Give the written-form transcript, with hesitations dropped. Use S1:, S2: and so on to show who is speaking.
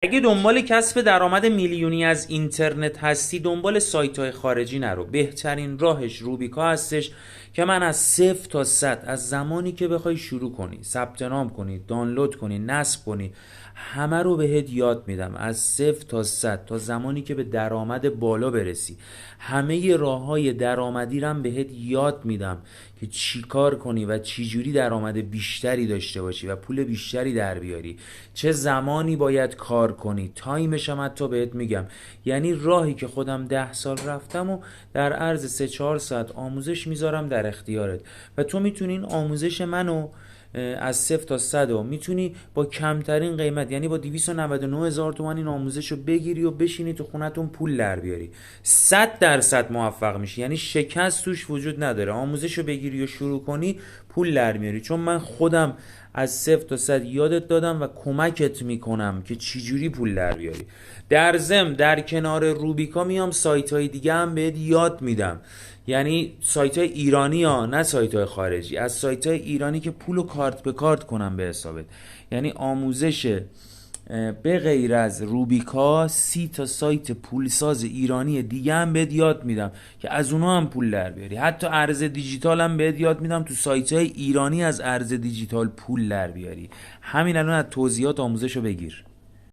S1: اگه دنبال کسب درآمد میلیونی از اینترنت هستی، دنبال سایت های خارجی نرو. بهترین راهش روبیکا هستش که من از 0 تا 100، از زمانی که بخوای شروع کنی، ثبت نام کنی، دانلود کنی، نصب کنی، همه رو بهت یاد میدم. از 0 تا 100 تا زمانی که به درآمد بالا برسی، همه راه های درآمدی رو بهت یاد میدم که چی کار کنی و چی جوری درآمد بیشتری داشته باشی و پول بیشتری در بیاری، چه زمانی باید کار کنی، تایمش هم حتی بهت میگم. یعنی راهی که خودم 10 سال رفتم و در عرض 3-4 ساعت آموزش میذارم در اختیارت و تو میتونی این آموزش منو از 0 تا 100 و میتونی با کمترین قیمت، یعنی با 299 هزار تومان این آموزش رو بگیری و بشینی تو خونتون پول در بیاری. 100% موفق میشی، یعنی شکست توش وجود نداره. آموزش رو بگیری و شروع کنی پول در میاری، چون من خودم از 0 تا 100 یادت دادم و کمکت میکنم که چجوری پول در بیاری. در ضمن در کنار روبیکا میام سایت های دیگه هم بهت یاد میدم، یعنی سایت های ایرانی ها، نه سایت های خارجی. از سایت های ایرانی که پول و کارت به کارت کنم به حسابت. یعنی آموزش به غیر از روبیکا 30 تا سایت پولساز ایرانی دیگه هم بهت یاد میدم که از اونها هم پول در بیاری. حتی ارز دیجیتال هم بهت یاد میدم تو سایت های ایرانی از ارز دیجیتال پول در بیاری. همین الان از توضیحات آموزش رو بگیر.